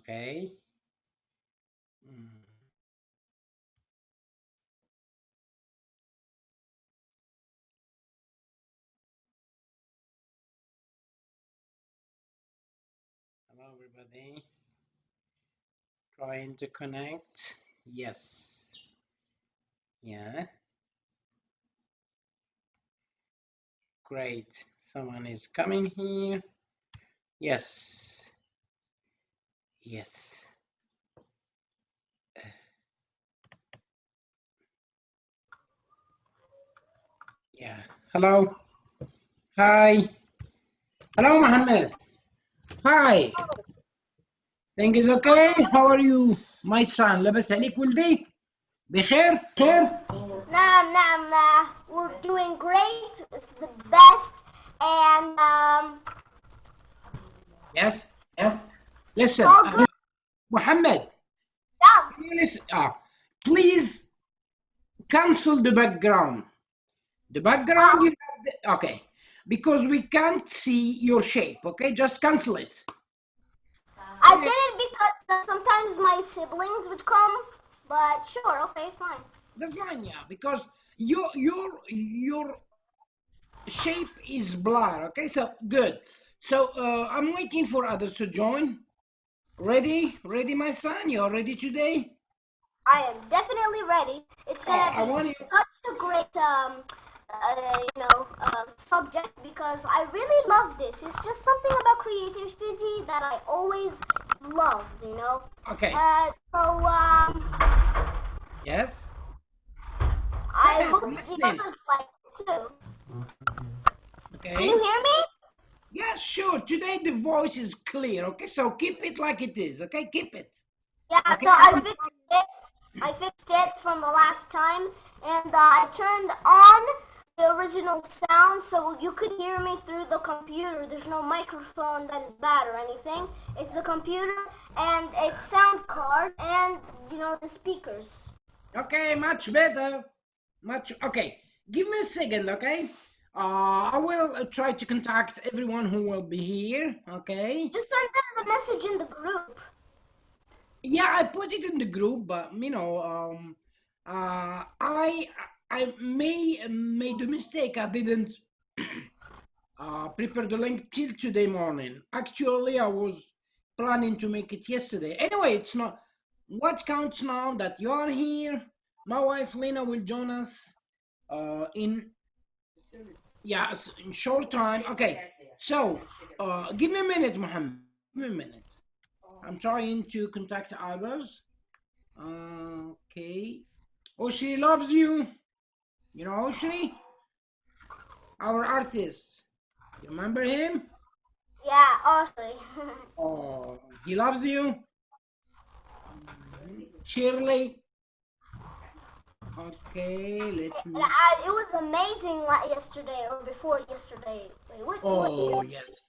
Okay. Mm. Hello, everybody. Trying to connect. Yes. Yeah. Great. Someone is coming here. Yes. Yes. Yeah. Hello. Hi. Hello, Mohamed. Hi. Things okay? How are you, my son? لاباس عليك ولدي؟ بخير؟ We're doing great. It's the best. And Yes. yes, Listen, all good. Mohammed, Yeah. can you listen? Please cancel the background. The background you have okay, because we can't see your shape. Okay, just cancel it. I did it because sometimes my siblings would come. But sure, okay, fine. That's fine, yeah, because your shape is blur. Okay, so good. So I'm waiting for others to join. Ready, my son? You're ready today? I am definitely ready. It's gonna I be want you. such a great subject because I really love this. It's just something about creativity that I always loved. Okay. Yes. I Go ahead. hope I'm the listening. others like it too. Can Okay. you hear me? Yeah, sure. Today the voice is clear. Okay, so keep it like it is. Okay, keep it. Yeah, Okay. so I fixed it. I fixed it from the last time, and I turned on the original sound so you could hear me through the computer. There's no microphone that is bad or anything. It's the computer and its sound card and the speakers. Okay, much better. Much. Okay, give me a second. Okay. I will try to contact everyone who will be here. Okay. Just send them the message in the group. Yeah, I put it in the group, but I made a mistake. I didn't prepare the link till today morning. Actually, I was planning to make it yesterday. Anyway, it's not. What counts now that you are here. My wife Lena will join us in in short time. Okay, so give me a minute, Mohammed. Give me a minute. I'm trying to contact others. Okay. Oshri loves you. You know Oshri, our artist. You remember him? Yeah, awesome. Oh, he loves you. Shirley. Okay, let me. It was amazing yesterday or before yesterday. Wait, Oh, yes.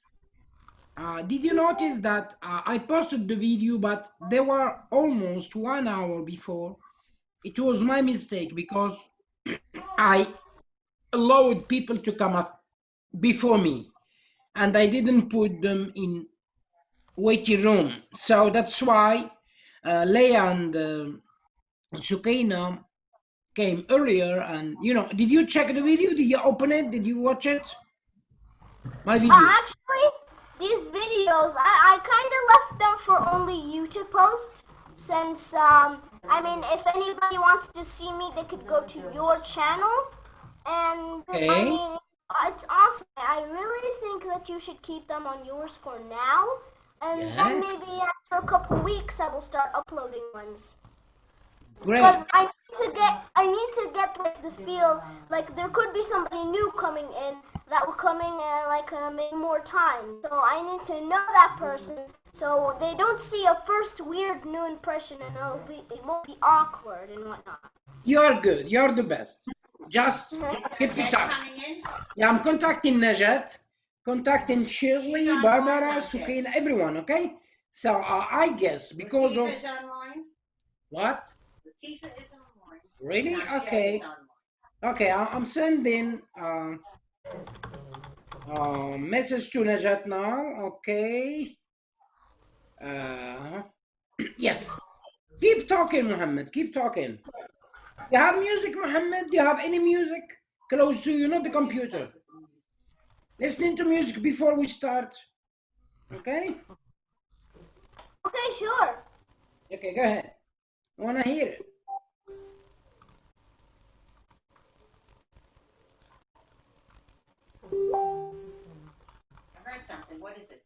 Did you notice that I posted the video, but they were almost 1 hour before? It was my mistake because I allowed people to come up before me and I didn't put them in waiting room. So that's why Leia and Sukaina came earlier. And did you check the video? Did you open it? Did you watch it? My video. Actually, these videos, I kind of left them for only you to post. Since, I mean, if anybody wants to see me, they could go to your channel. And, I Okay. mean, it's awesome. I really think that you should keep them on yours for now. And then Yes. maybe after a couple weeks, I will start uploading ones. Great. Because I need to get like the feel, like there could be somebody new coming in that will coming in more time. So I need to know that person so they don't see a first weird new impression and it won't be awkward and whatnot. You're good. You're the best. Just keep it up. Yeah, I'm contacting Najat, contacting Shirley, Barbara, Sukaina, everyone. Okay. So I guess because of what? Really? Okay. Okay. I'm sending message to Najat now. Okay. Yes. Keep talking, Mohammed. Keep talking. You have music, Mohammed? Do you have any music close to you, not the computer? Listening to music before we start. Okay? Okay, sure. Okay, go ahead. I want to hear it. I heard something. What is it?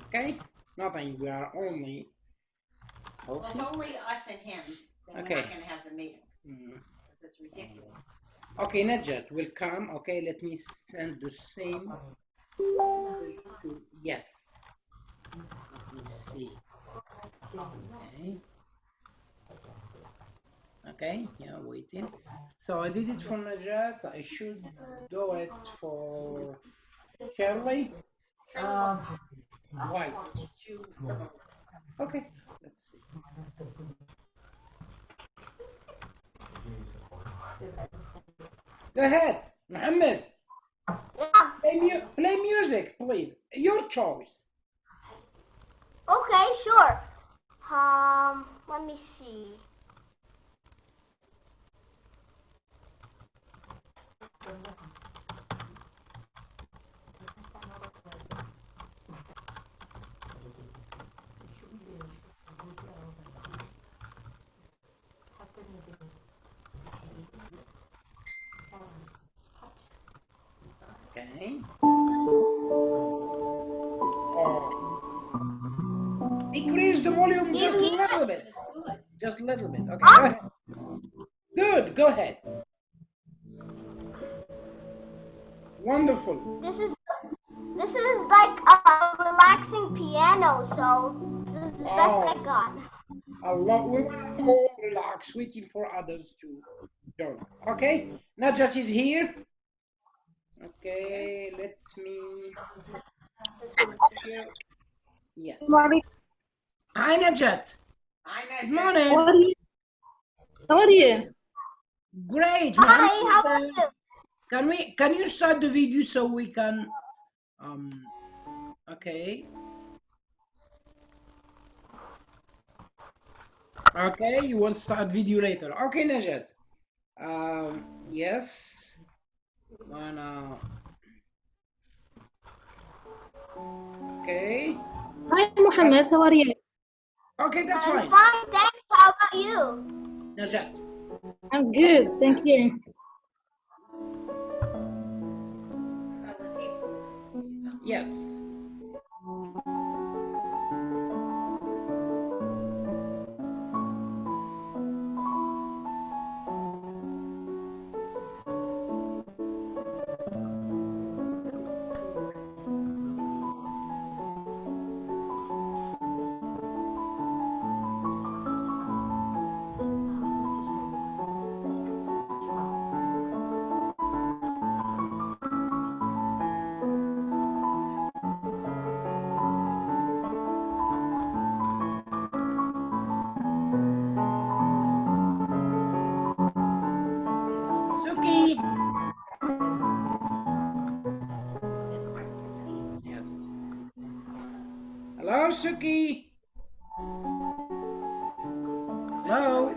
Okay? Nothing. We are only. Well, it's only us and him. Then Okay. we're not going to have the meeting. Mm. It's ridiculous. Okay, Najat will come. Okay, let me send the same. Yes. Let me see. Okay. Okay, yeah, waiting. So I did it for Najat. I should do it for Shirley. Why? Okay, let's see. Go ahead, Mohammed. Yeah. Play music, please. Your choice. Okay, sure. Let me see. Okay. Oh. Decrease the volume just a little bit. Just a little bit. Okay, go ahead. Good, go ahead. Wonderful. This is like a relaxing piano, so this is the best I got. We want to all relax, waiting for others to join us. Okay, Najat is here. Okay, let me. Yes. Hi, Najat. Good morning. How are you? How are you? Great. Hi, how are Mohammed, you? can you start the video so we can okay. Okay, you will start video later. Okay, Najat. Yes. Wanna okay. Hi, Mohammed. How are you? Okay, that's I'm fine. fine, thanks. How about you? Najat. I'm good, thank you. Yes. Suki. Yes. Hello, Suki. Hello.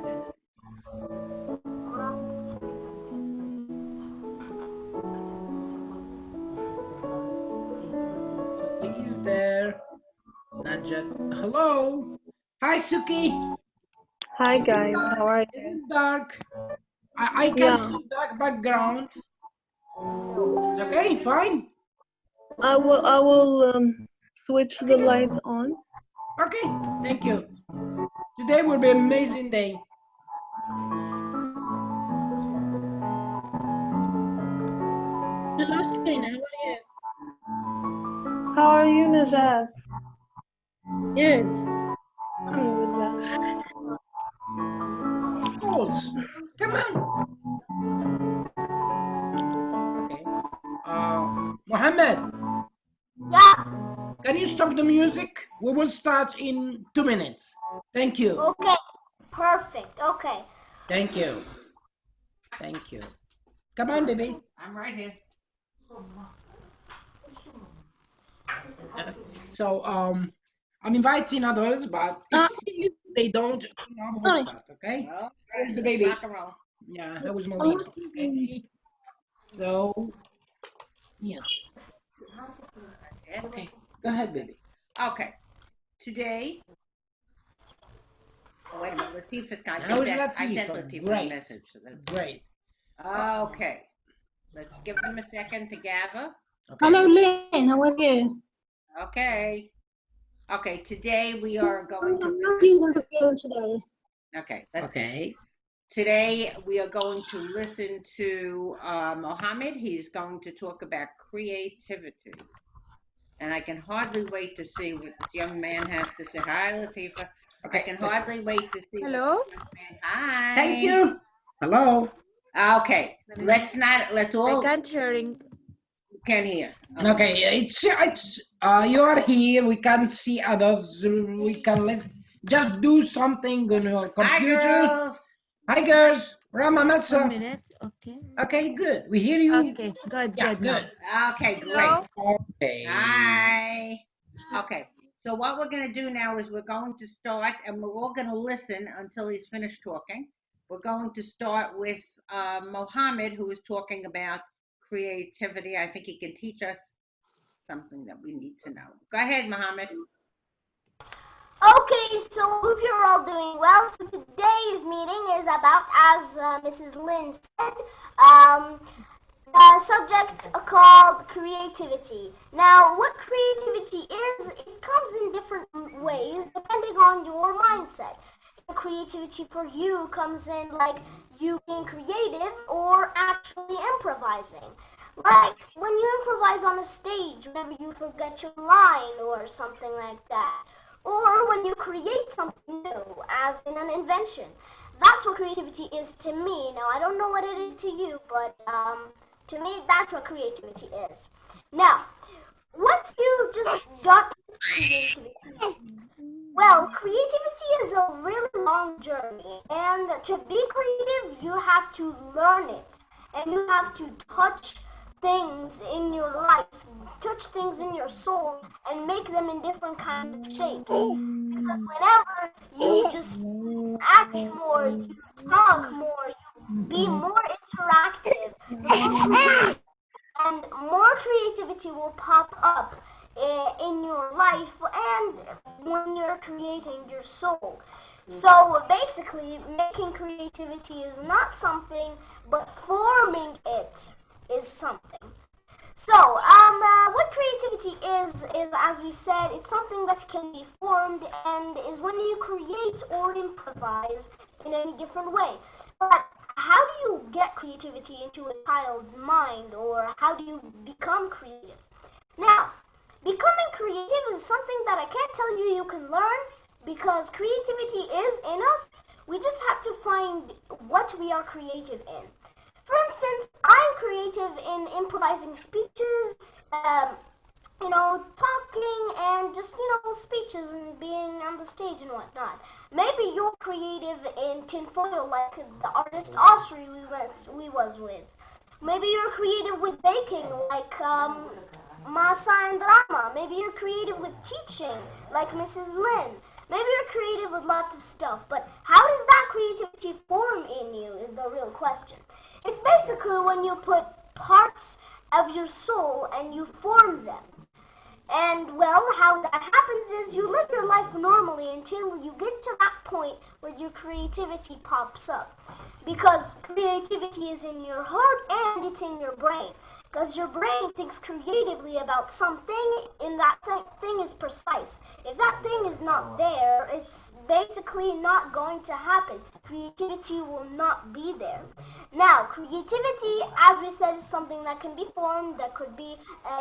Suki is there. Najat. Hello. Hi, Suki. Hi Is it guys, dark? how are Is you? it dark? I can Yeah, see background. It's okay, fine. I will switch Okay, the good. lights on. Okay, thank you. Today will be an amazing day. Hello, Shane. How are you? How are you, Najat? Good. Alhamdulillah. Schools. Come on. Okay. Mohammed, Yeah. can you stop the music? We will start in 2 minutes. Thank you. Okay. Perfect. Okay. Thank you. Thank you. Come on, baby. I'm right here. So I'm inviting others, but if they don't, now we'll start, okay? Well, Here's the baby. rock and roll. Yeah, that was Molina. Okay. So, yes. Okay, go ahead, baby. Okay. Today, oh, wait a minute. Latifah's got How's I sent Latifa? Latifa a Great. message. So that's Great. okay. Let's give them a second to gather. Okay. Hello, Lynn. How are you? Okay. Okay. Today we are going to I'm not listen. using the phone today. Okay. Okay. Today we are going to listen to Mohamed. He's going to talk about creativity. And I can hardly wait to see what this young man has to say. Hi, Latifa. Okay. I can hardly wait to see. Hello. What this young man. Hi. Thank you. Hello. Okay. Let's all I can't hearing. can hear. Okay, it's you are here. We can see others. We can just do something on your Hi, computer. girls. Hi, girls. Rama 1 Massa. minute. Okay. Okay, good. We hear you. Okay. Good. Yeah, Good. Now. good. Okay, great. Hello. Okay. Hi. Okay. So what we're going to do now is we're going to start, and we're all going to listen until he's finished talking. We're going to start with Mohammed, who is talking about creativity. I think he can teach us something that we need to know. Go ahead, Mohammed. Okay, so hope you're all doing well. So today's meeting is about, as Mrs. Lynn said, subjects called creativity. Now, what creativity is, it comes in different ways depending on your mindset. Creativity for you comes in like you being creative or actually improvising. Like when you improvise on a stage, maybe you forget your line or something like that. Or when you create something new, as in an invention. That's what creativity is to me. Now, I don't know what it is to you, but to me, that's what creativity is. Now, once you just got into creativity, well, creativity is a really long journey, and to be creative, you have to learn it, and you have to touch things in your life, touch things in your soul, and make them in different kinds of shapes. Because whenever you just act more, you talk more, you be more interactive, more creative, and more creativity will pop up in your life and when you're creating your soul. So basically, making creativity is not something, but forming it is something. So, what creativity is, as we said, it's something that can be formed and is when you create or improvise in any different way. But how do you get creativity into a child's mind, or how do you become creative? Now, becoming creative is something that I can't tell you you can learn, because creativity is in us. We just have to find what we are creative in. For instance, I'm creative in improvising speeches, talking and just, speeches and being on the stage and whatnot. Maybe you're creative in tinfoil like the artist Osri we was with. Maybe you're creative with baking like Masa and Rama. Maybe you're creative with teaching like Mrs. Lynn. Maybe you're creative with lots of stuff, but how does that creativity form in you is the real question. It's basically when you put parts of your soul and you form them. And, well, how that happens is you live your life normally until you get to that point where your creativity pops up. Because creativity is in your heart and it's in your brain. Because your brain thinks creatively about something, and that thing is precise. If that thing is not there, it's basically not going to happen. Creativity will not be there. Now, creativity, as we said, is something that can be formed, that could be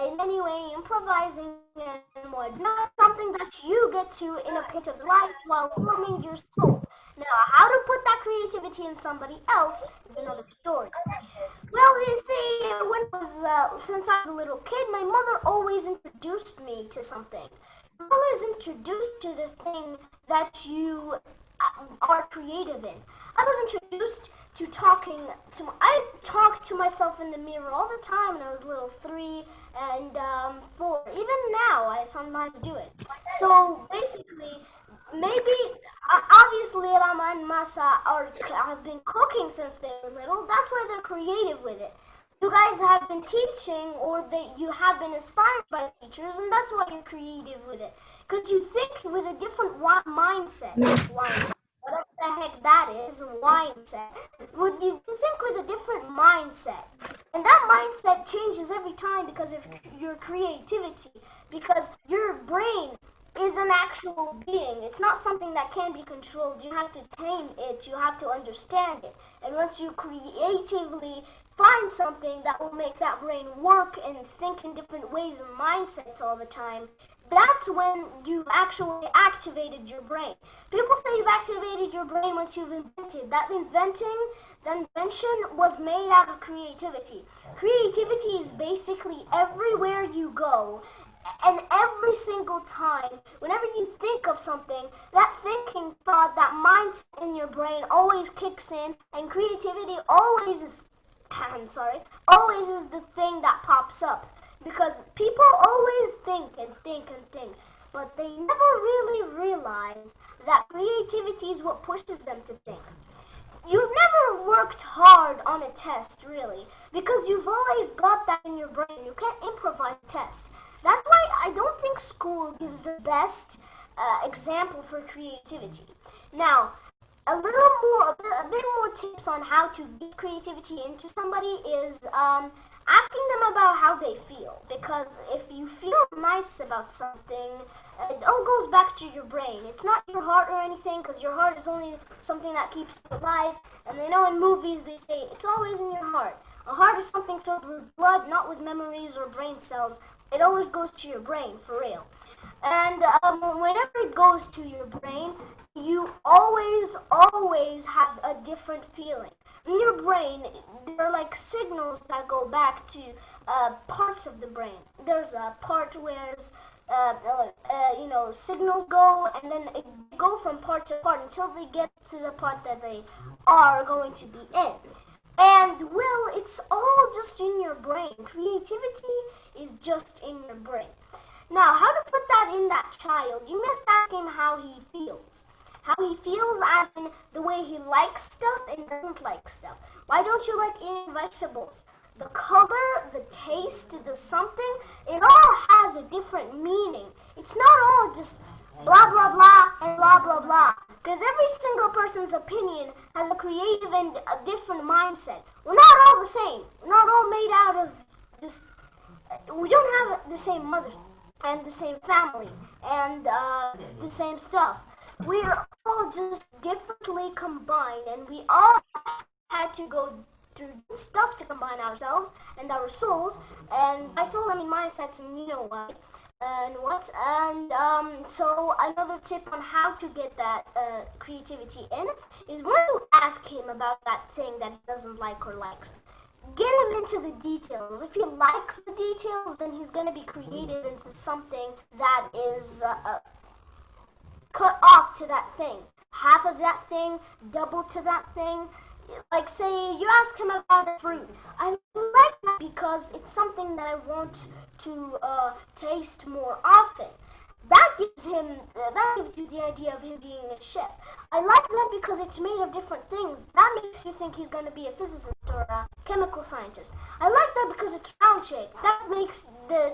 in any way improvising and whatnot. Something that you get to in a point of life while forming your soul. Now, how to put that creativity in somebody else is another story. Well, you see, since I was a little kid, my mother always introduced me to something. Always introduced to the thing that you are creative in. I was introduced to I talked to myself in the mirror all the time when I was little, 3 and 4. Even now, I sometimes do it. So basically, maybe obviously Rama and Masa have been cooking since they were little. That's why they're creative with it. You guys have been teaching, or you have been inspired by teachers, and that's why you're creative with it. Because you think with a different mindset. Whatever the heck that is, mindset. Would you think with a different mindset? And that mindset changes every time because of your creativity. Because your brain is an actual being. It's not something that can be controlled. You have to tame it. You have to understand it. And once you creatively find something that will make that brain work and think in different ways and mindsets all the time, that's when you've actually activated your brain. People say you've activated your brain once you've invented. The invention was made out of creativity. Creativity is basically everywhere you go. And every single time, whenever you think of something, that thinking thought, that mindset in your brain always kicks in, and creativity always is, always is the thing that pops up. Because people always think and think and think, but they never really realize that creativity is what pushes them to think. You've never worked hard on a test, really, because you've always got that in your brain. You can't improvise a test. That's why I don't think school gives the best example for creativity. Now, a bit more tips on how to get creativity into somebody is asking them about how they feel. Because if you feel nice about something, it all goes back to your brain. It's not your heart or anything, because your heart is only something that keeps you alive. And they know in movies they say it's always in your heart. A heart is something filled with blood, not with memories or brain cells. It always goes to your brain, for real. And whenever it goes to your brain, you always have a different feeling. In your brain, there are like signals that go back to parts of the brain. There's a part where signals go, and then it go from part to part until they get to the part that they are going to be in. And, well, it's all just in your brain. Creativity is just in your brain. Now, how to put that in that child? You must ask him how he feels. How he feels as in the way he likes stuff and doesn't like stuff. Why don't you like eating vegetables? The color, the taste, the something, it all has a different meaning. It's not all just blah, blah, blah, and blah, blah, blah. Because every single person's opinion has a creative and a different mindset. We're not all the same. We're not all made out of just... We don't have the same mother and the same family and the same stuff. We're all just differently combined, and we all had to go through stuff to combine ourselves and our souls. And by soul, I mean mindsets, and you know what. So another tip on how to get that creativity in is when you ask him about that thing that he doesn't like or likes. Get him into the details. If he likes the details, then he's going to be creative into something that is cut off to that thing. Half of that thing, double to that thing. Like, say, you ask him about a fruit. I like that because it's something that I want to taste more often. That gives you the idea of him being a chef. I like that because it's made of different things. That makes you think he's going to be a physicist or a chemical scientist. I like that because it's round shaped. That makes the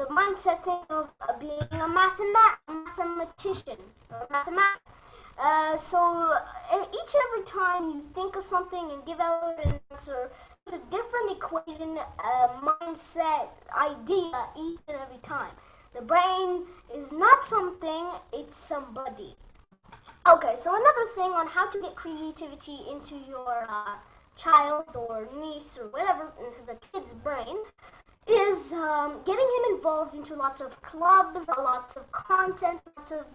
mindset thing of being a mathematician or mathematics. So each and every time you think of something and give out an answer, it's a different equation, mindset, idea each and every time. The brain is not something, it's somebody. Okay, so another thing on how to get creativity into your child or niece or whatever, into the kid's brain, is getting him involved into lots of clubs, lots of content, lots of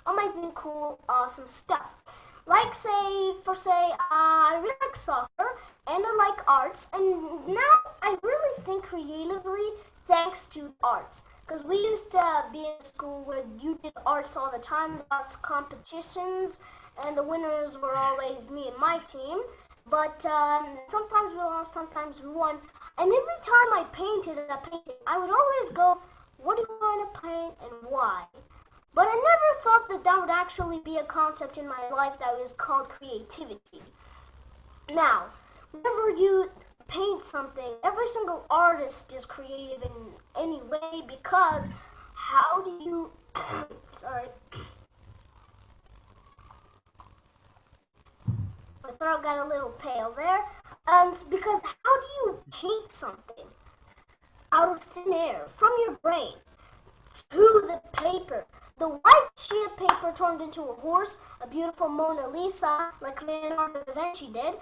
amazing, cool, awesome stuff. Like, I really like soccer, and I like arts, and now I really think creatively thanks to arts. Because we used to be in school where you did arts all the time, arts competitions, and the winners were always me and my team. But sometimes we lost, sometimes we won. And every time I painted a painting, I would always go, What do you want to paint and why? But I never thought that that would actually be a concept in my life that was called creativity. Now, whenever you paint something, every single artist is creative in any way because how do you, sorry, my throat got a little pale there, because how do you paint something out of thin air, from your brain, to the paper? The white sheet of paper turned into a horse, a beautiful Mona Lisa, like Leonardo da Vinci did.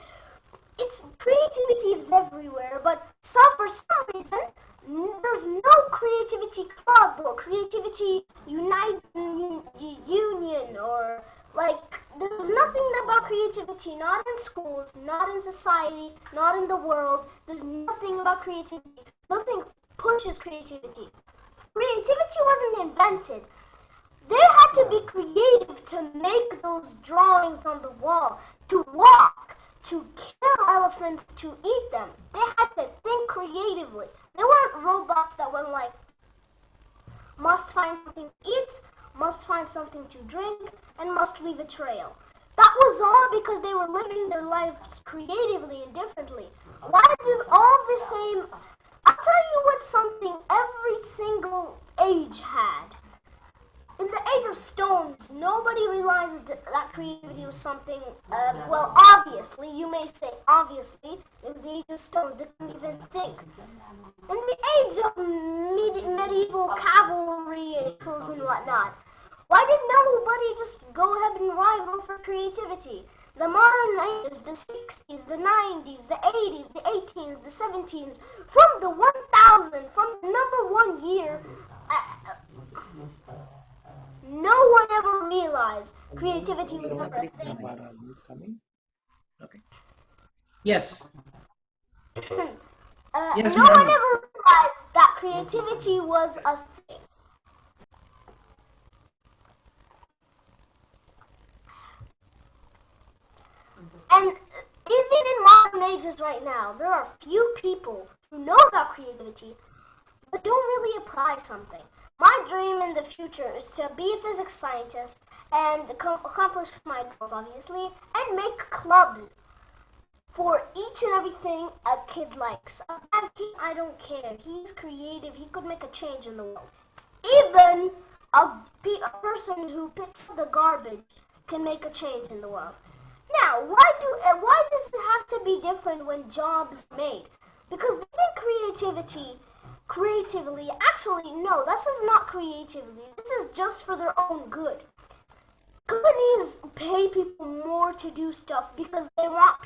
It's creativity is everywhere, but for some reason, there's no creativity club or creativity union or like there's nothing about creativity, not in schools, not in society, not in the world. There's nothing about creativity. Nothing pushes creativity. Creativity wasn't invented. They had to be creative to make those drawings on the wall, to walk, to kill elephants, to eat them. They had to think creatively. They weren't robots that were like, must find something to eat, must find something to drink, and must leave a trail. That was all because they were living their lives creatively and differently. Why does all the same... I'll tell you what something every single age had. In the age of stones, nobody realized that creativity was something, well, obviously, you may say obviously, it was the age of stones, they couldn't even think. In the age of medieval cavalry and whatnot, why did nobody just go ahead and rival for creativity? The modern ages, the 60s, the 90s, the 80s, the 18s, the 17s, from the 1000, from the number 1 year, no one ever realized creativity was never a thing. Okay. Yes. Yes, No one Mohammed. ever realized that creativity was a thing. And even in modern ages right now, there are few people who know about creativity but don't really apply something. My dream in the future is to be a physics scientist and accomplish my goals, obviously, and make clubs for each and everything a kid likes. A bad kid, I don't care. He's creative. He could make a change in the world. Even a person who picks up the garbage can make a change in the world. Now, why does it have to be different when jobs made? Because they think creatively, actually, no, this is not creativity. This is just for their own good. Companies pay people more to do stuff because they want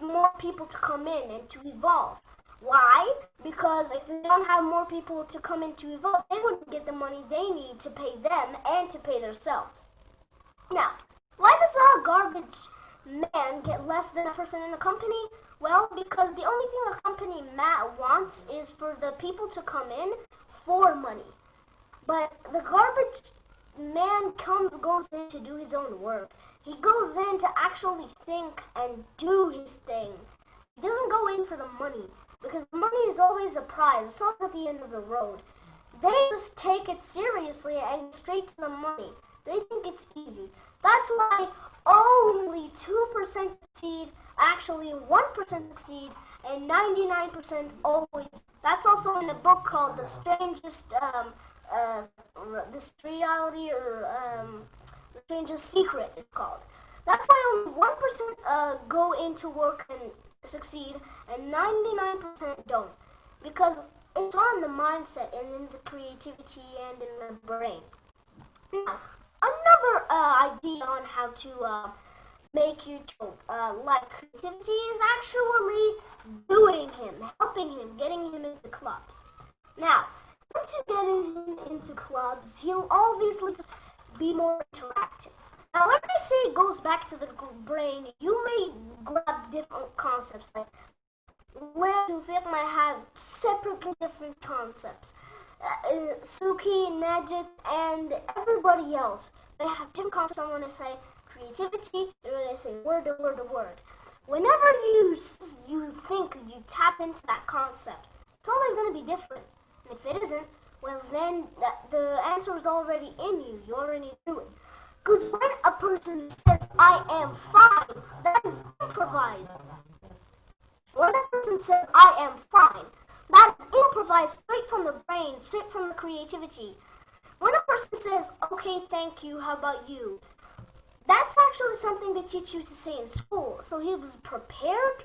more people to come in and to evolve. Why? Because if they don't have more people to come in to evolve, they wouldn't get the money they need to pay them and to pay themselves. Now, why does a garbage man get less than a person in a company? Well, because the only thing a company wants is for the people to come in for money. But the garbage man goes in to do his own work. He goes in to actually think and do his thing. He doesn't go in for the money because the money is always a prize. It's always at the end of the road. They just take it seriously and straight to the money. They think it's easy. That's why only 2% succeed, actually 1% succeed, and 99% always. That's also in a book called The Strangest, This Reality, or The Strangest Secret, it's called. That's why only 1% go into work and succeed, and 99% don't. Because it's on the mindset and in the creativity and in the brain. Now, another idea on how to make YouTube like creativity is actually helping him, getting him into clubs. Now, once you get him into clubs, he'll obviously be more interactive. Now, when I say it goes back to the brain, you may grab different concepts. Like, Liz and Vic might have separately different concepts. Suki, Najit, and everybody else, they have different concepts. I want to say creativity, and when I say word to word to word. Whenever you think, you tap into that concept, it's always going to be different. And if it isn't, well then the answer is already in you. You already knew it. Because when a person says, I am fine, that is improvised. When a person says, I am fine, that is improvised straight from the brain, straight from the creativity. When a person says, okay, thank you, how about you? That's actually something they teach you to say in school. So he was prepared?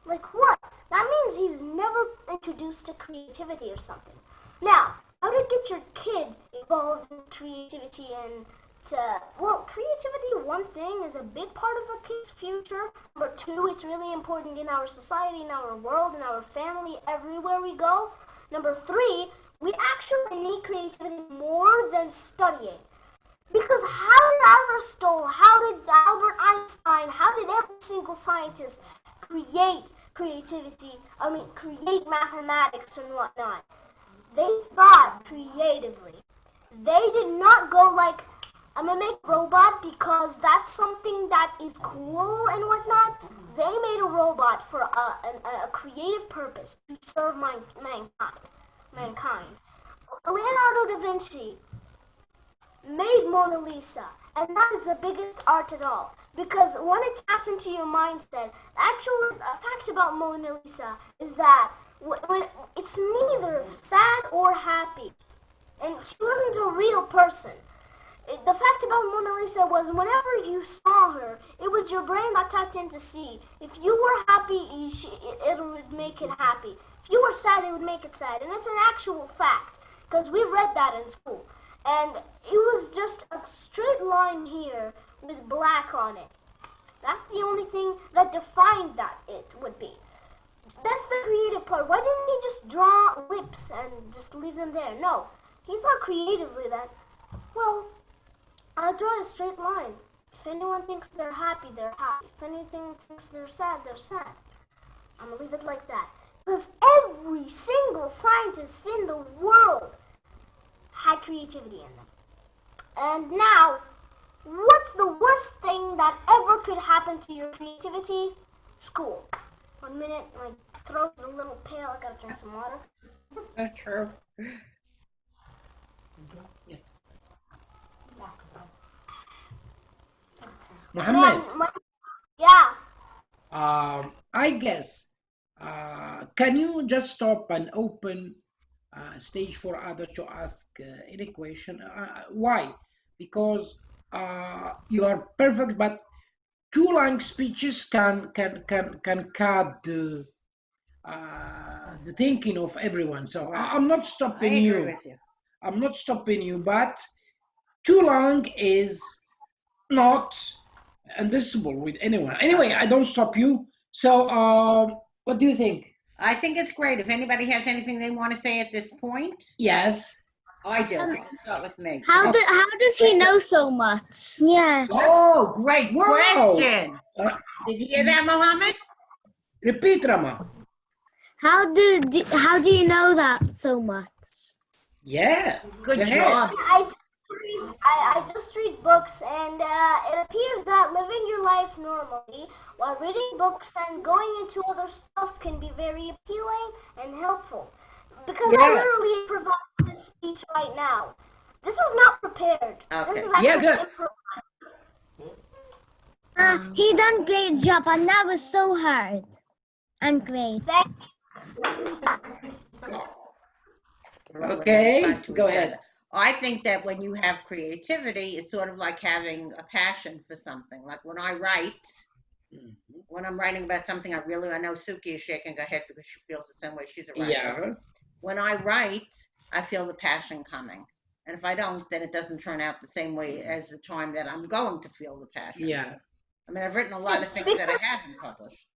Like what? That means he was never introduced to creativity or something. Now, how to get your kid involved in creativity and creativity, one thing, is a big part of the kid's future. Number two, it's really important in our society, in our world, in our family, everywhere we go. Number three, we actually need creativity more than studying. Because how did Aristotle, how did Albert Einstein, how did every single scientist create mathematics and whatnot? They thought creatively. They did not go like, I'm going to make a robot because that's something that is cool and whatnot. They made a robot for a creative purpose to serve mankind. Leonardo da Vinci made Mona Lisa, and that is the biggest art at all. Because when it taps into your mindset, actual fact about Mona Lisa is that when it's neither sad or happy, and she wasn't a real person. The fact about Mona Lisa was whenever you saw her, it was your brain that tapped in to see. If you were happy, it would make it happy. If you were sad, it would make it sad. And it's an actual fact, because we read that in school. And it was just a straight line here with black on it. That's the only thing that defined that it would be. That's the creative part. Why didn't he just draw lips and just leave them there? No. He thought creatively that, well, I'll draw a straight line. If anyone thinks they're happy, they're happy. If anyone thinks they're sad, they're sad. I'm going to leave it like that. Because every single scientist in the world had creativity in them. And now, what's the worst thing that ever could happen to your creativity? School. 1 minute, my throat's a little pale. I gotta drink some water. That's true. Mohammed, Yeah. I guess, can you just stop and open stage for others to ask any question? Why? Because you are perfect, but too long speeches can cut the thinking of everyone. So I'm not I stopping agree you. with you. I'm not stopping you, but too long is not admissible with anyone. Anyway, I don't stop you. So, what do you think? I think it's great. If anybody has anything they want to say at this point, Yes. I do. I'll start with me. How does he know so much? Yeah. Yes. Oh, great Wow. question. Did you hear that, Mohammed? Repeat, Rama. How do you know that so much? Yeah. Good Go ahead. job. I just read books, and it appears that living your life normally while reading books and going into other stuff can be very appealing and helpful. Because I Yeah. literally provided this speech right now. This was not prepared. Okay. This was Yeah, actually good. improvised. He done great job, and that was so hard and great. Thank Okay, Back to go each ahead. other. I think that when you have creativity, it's sort of like having a passion for something. Like when I write, when I'm writing about something, I know Suki is shaking her head because she feels the same way. She's a writer. Yeah. When I write, I feel the passion coming. And if I don't, then it doesn't turn out the same way as the time that I'm going to feel the passion. Yeah. I mean, I've written a lot of things that I haven't published.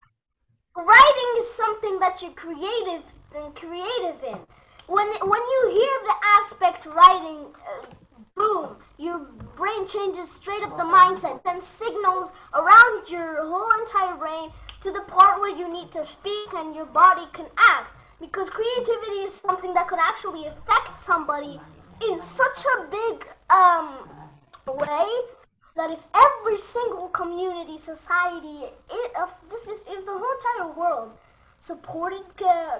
Writing is something that you're creative in. When you hear the aspect writing, boom, your brain changes straight up the mindset, then signals around your whole entire brain to the part where you need to speak and your body can act. Because creativity is something that could actually affect somebody in such a big way that if every single community, society, if the whole entire world supported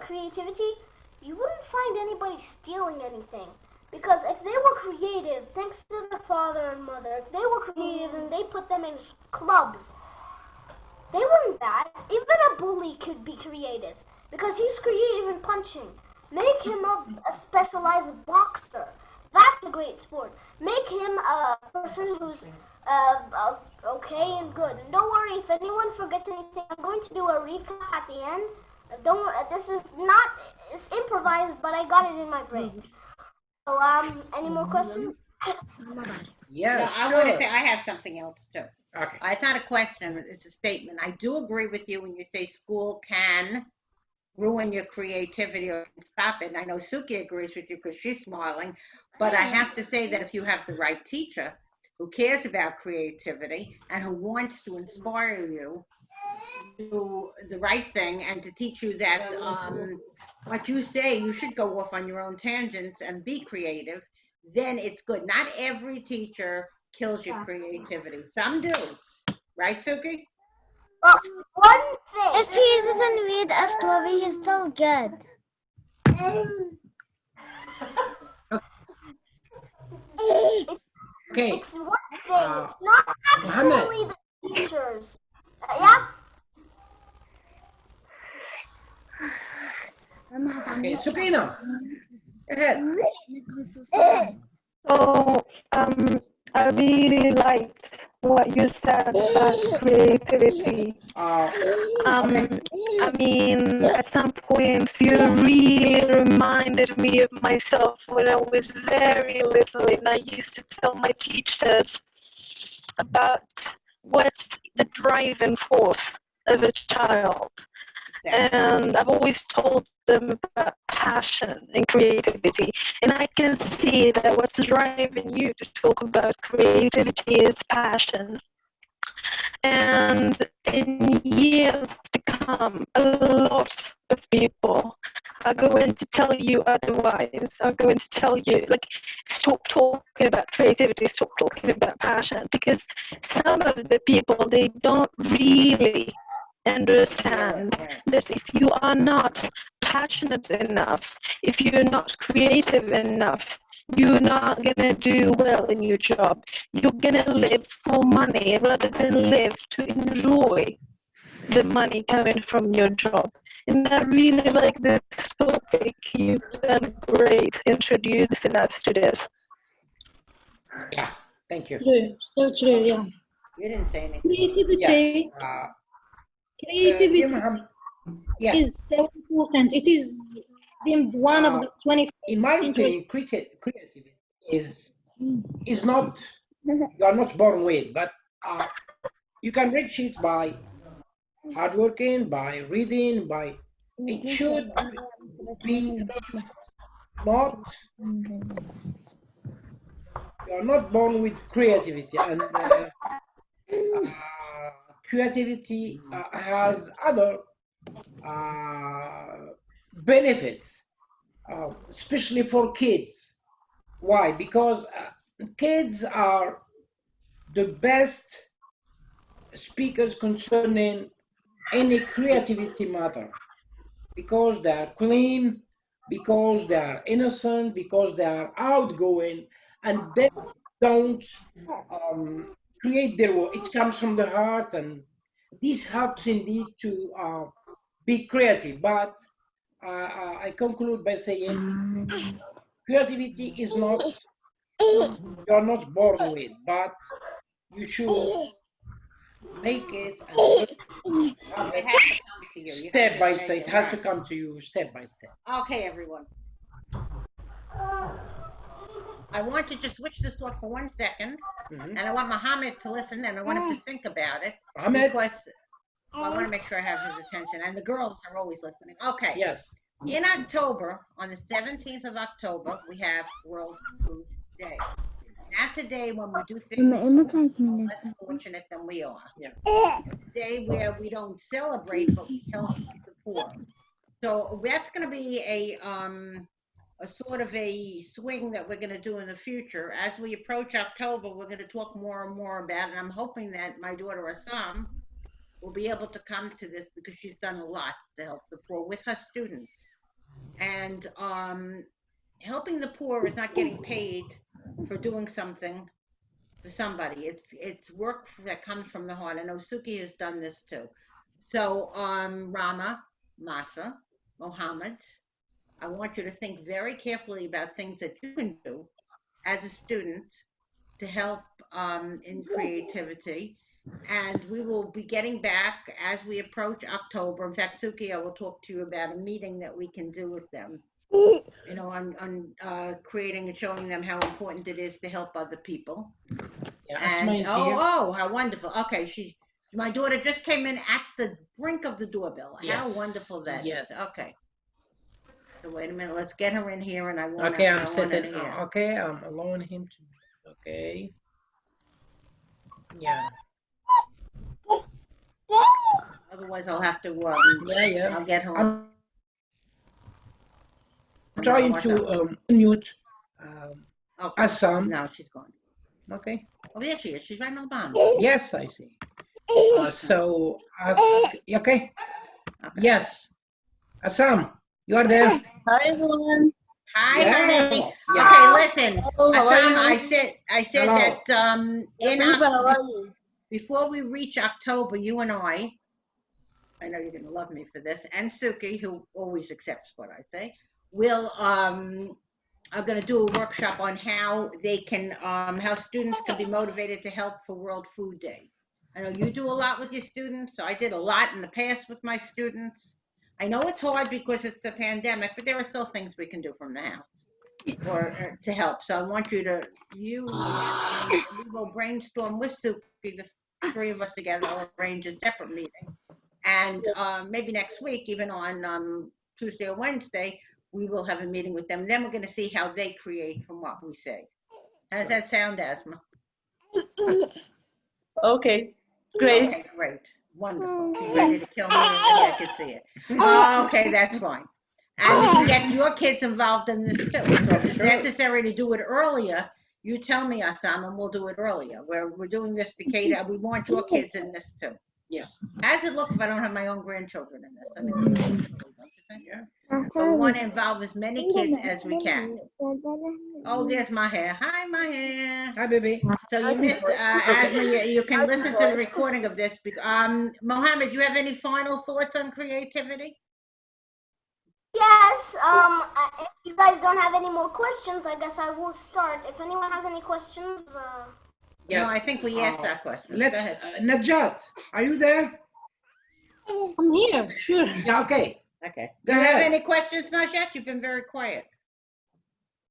creativity, you wouldn't find anybody anybody stealing anything. Because if they were creative, thanks to their father and mother, if they were creative and they put them in clubs, they weren't bad. Even a bully could be creative because he's creative in punching. Make him a specialized boxer. That's a great sport. Make him a person who's okay and good. And don't worry if anyone forgets anything. I'm going to do a recap at the end. Don't. This is not. It's improvised, but I got it in my brain. So any more questions? Yeah, No, I sure. want to say I have something else too. Okay. It's not a question, it's a statement. I do agree with you when you say school can ruin your creativity or stop it. And I know Suki agrees with you because she's smiling. But I have to say that if you have the right teacher who cares about creativity and who wants to inspire you to do the right thing and to teach you that what you say, you should go off on your own tangents and be creative, then it's good. Not every teacher kills your creativity. Some do. Right, Suki? Well, one thing. If he doesn't read a story, he's still good. Okay. It's one thing. It's not actually the teachers. Yeah? Okay, Sukina, go ahead. So, I really liked what you said about creativity. I mean, at some points, you really reminded me of myself when I was very little, and I used to tell my teachers about what's the driving force of a child. And I've always told them about passion and creativity. And I can see that what's driving you to talk about creativity is passion. And in years to come, a lot of people are going to tell you otherwise, are going to tell you, like, stop talking about creativity, stop talking about passion, because some of the people, they don't really understand that if you are not passionate enough, if you're not creative enough, you're not going to do well in your job. You're going to live for money rather than live to enjoy the money coming from your job. And I really like this topic. You've done great introducing us to this. Yeah, thank you. True, so true, yeah. You didn't say anything. Creativity, Yes. creativity Mohammed, yes. is so important. It is one of the 20 In my interests. opinion, creativity is not, you are not born with, but you can reach it by hard working, by reading, by, it should be not, you are not born with creativity, and creativity has other benefits, especially for kids. Why? Because kids are the best speakers concerning any creativity matter, because they are clean, because they are innocent, because they are outgoing, and they don't create their work. It comes from the heart, and this helps indeed to be creative. But I conclude by saying creativity is not, you are not born with, but you should make it and It has to come to you. step by step. It has to come to you step by step. Okay, everyone. I want you to switch this off for 1 second, and I want Mohamed to listen, and I want him to think about it. Mohamed? Because I want to make sure I have his attention, and the girls are always listening. Okay. Yes. In October, on the 17th of October, we have World Food Day. Not today when we do things less fortunate than we are. Yes. A day where we don't celebrate, but we help the poor. So that's going to be a sort of a swing that we're going to do in the future. As we approach October, we're going to talk more and more about it. I'm hoping that my daughter Assam will be able to come to this because she's done a lot to help the poor with her students. And helping the poor is not getting paid for doing something for somebody. It's work that comes from the heart. I know Suki has done this too. So, Rama, Masa, Mohammed, I want you to think very carefully about things that you can do as a student to help in creativity. And we will be getting back as we approach October. In fact, Suki, I will talk to you about a meeting that we can do with them, you know, on creating and showing them how important it is to help other people. Yeah, Asma And is here. oh, how wonderful. Okay, my daughter just came in at the brink of the doorbell. How Yes. wonderful that Yes. is. Okay. So wait a minute, let's get her in here, and I want Okay, I I'm want sitting. her here. Okay, I'm allowing him to. Okay. Yeah. Otherwise, I'll have to Yeah. I'll get her. I'm trying to mute Okay. Assam. No, she's gone. Okay. Oh, there she is. She's right on the bottom. Yes, I see. So, okay. Okay. Yes. Assam, you are there. Hi everyone. Hi, Yeah. honey. Yeah. Okay, listen, Hello, how are Assam, you? I said Hello. that in Latifa, how are you? before we reach October, you and I know you're gonna love me for this, and Suki, who always accepts what I say, will are gonna do a workshop on how they can how students can be motivated to help for World Food Day. I know you do a lot with your students. I did a lot in the past with my students. I know it's hard because it's a pandemic, but there are still things we can do from the house or to help. So I want you we will brainstorm with Suki, the three of us together. I'll arrange a separate meeting. And maybe next week, even on Tuesday or Wednesday, we will have a meeting with them. Then we're going to see how they create from what we say. How does that sound, Asma? Okay, great. Okay, great. Wonderful. She's ready to kill me. I can see it. Okay, that's fine. And we can get your kids involved in this too. So if it's necessary to do it earlier, you tell me, Assam, and we'll do it earlier. We're doing this to cater. We want your kids in this too. Yes. How does it look if I don't have my own grandchildren in this? I mean, it's silly, don't you think? Yeah. So we want to involve as many kids as we can. Oh, there's Maher. Hi, Maher. Hi, baby. So you missed Asma. You can listen to the recording of this. Mohammed, you have any final thoughts on creativity? Yes, if you guys don't have any more questions, I guess I will start. If anyone has any questions, Yes. No, I think we asked that question. Let's. Go ahead. Najat, are you there? I'm here, sure. Yeah. Okay. Okay. Go Do you have ahead. any questions, Najat? You've been very quiet.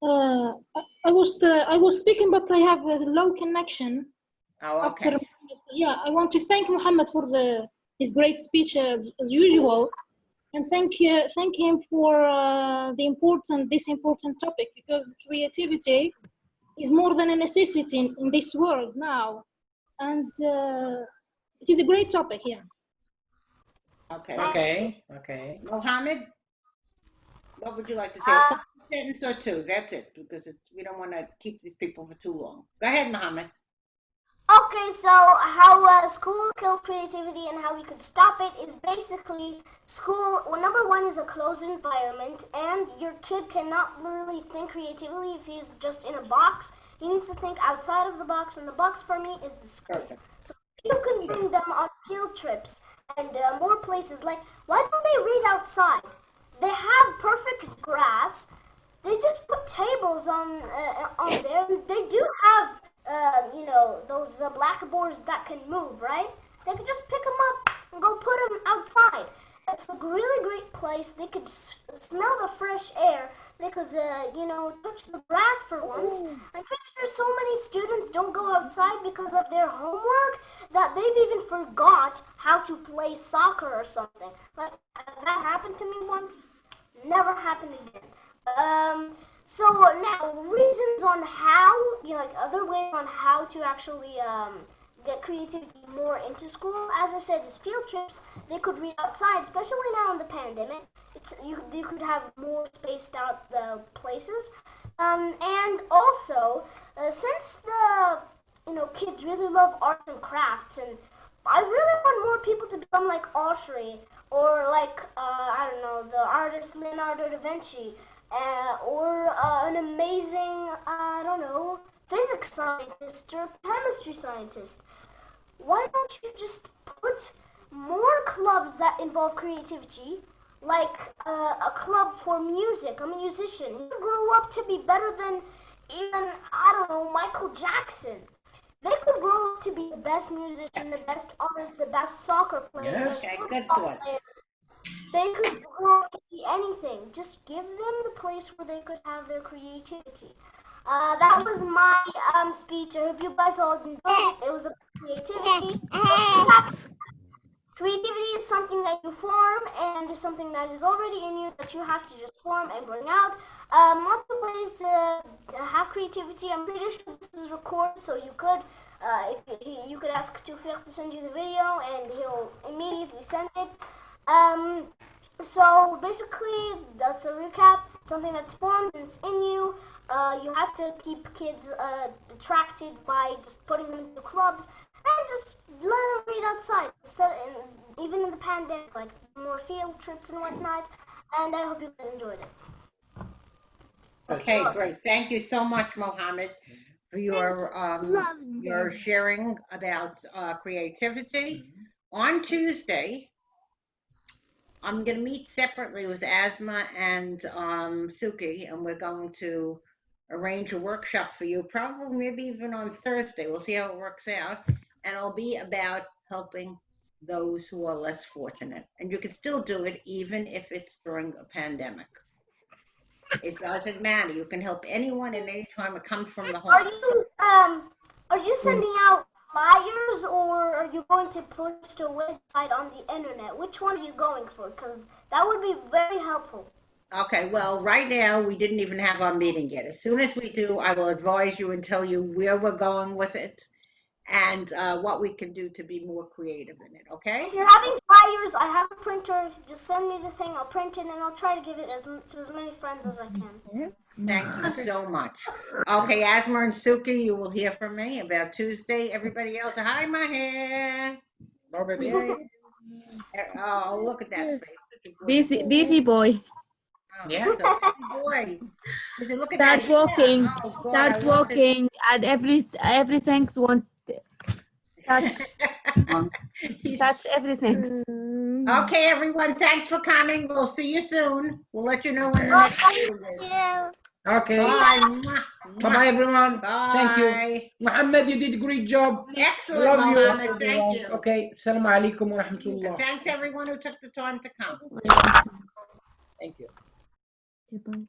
I was speaking, but I have a low connection. Oh, After, okay. yeah, I want to thank Mohammed for his great speech as usual, and thank him for this important topic, because creativity is more than a necessity in this world now, and it is a great topic. Yeah. Okay. Mohammed, what would you like to say? A sentence or two. That's it, because we don't want to keep these people for too long. Go ahead, Mohammed. okay, so how school kills creativity and how we could stop it is basically school. Well, number one is a closed environment, and your kid cannot really think creatively if he's just in a box. He needs to think outside of the box, and the box for me is the school. Perfect. So you can bring them on field trips and more places. Like, why don't they read outside? They have perfect grass. They just put tables on there. They do have those blackboards that can move, right? They could just pick them up and go put them outside. It's a really great place. They could smell the fresh air. They could, touch the grass for once. I'm pretty sure so many students don't go outside because of their homework that they've even forgot how to play soccer or something. Like, that happened to me once. Never happened again. So now, reasons on how, other ways on how to actually get creativity more into school, as I said, is field trips. They could read outside, especially now in the pandemic. You could have more spaced out places. And also, since the kids really love arts and crafts, and I really want more people to become like Audrey, or like, I don't know, the artist Leonardo da Vinci, or an amazing, I don't know, physics scientist or chemistry scientist. Why don't you just put more clubs that involve creativity, like a club for music, a musician? He could grow up to be better than even, I don't know, Michael Jackson. They could grow up to be the best musician, the best artist, the best soccer player. Yes. Okay, good thoughts. They could grow up to be anything. Just give them the place where they could have their creativity. That was my speech. I hope you guys all enjoyed it. It was about creativity. Creativity is something that you form, and is something that is already in you that you have to just form and bring out. Multiple ways to have creativity. I'm pretty sure this is recorded, so you could, you could ask Tufik to send you the video, and he'll immediately send it. So basically, that's a recap. Something that's formed and it's in you. You have to keep kids attracted by just putting them into clubs and just let them read outside. Even in the pandemic, like more field trips and whatnot. And I hope you guys enjoyed it. Okay, great. Thank you so much, Mohammed, for your sharing about creativity. On Tuesday, I'm going to meet separately with Asma and Suki, and we're going to arrange a workshop for you, probably maybe even on Thursday. We'll see how it works out. And it'll be about helping those who are less fortunate. And you can still do it even if it's during a pandemic. It doesn't matter. You can help anyone and any time it comes from the heart. Are you sending out flyers, or are you going to post a website on the internet? Which one are you going for? Because that would be very helpful. Okay, well, right now we didn't even have our meeting yet. As soon as we do, I will advise you and tell you where we're going with it and what we can do to be more creative in it, okay? If you're having flyers, I have a printer. Just send me the thing. I'll print it, and I'll try to give it to as many friends as I can. Thank you so much. Okay, Asma and Suki, you will hear from me about Tuesday. Everybody else, hi, my hair. No, baby. Oh, look at that face. Such a good Busy boy. Oh, Yeah. so busy boy. Look at Start that walking. hair. Oh, God, I Start love this. walking, and everything want touch touch everything. Okay, everyone, thanks for coming. We'll see you soon. We'll let you know when the next meeting is. Okay. Bye. Bye-bye, everyone. Bye. Thank you. Mohammed, you did a great job. Excellent, Love you. Mohammed. Thank you. Okay. Assalamu alaikum wa rahmatullah. Thanks, everyone who took the time to come. Thank you. Okay, bye.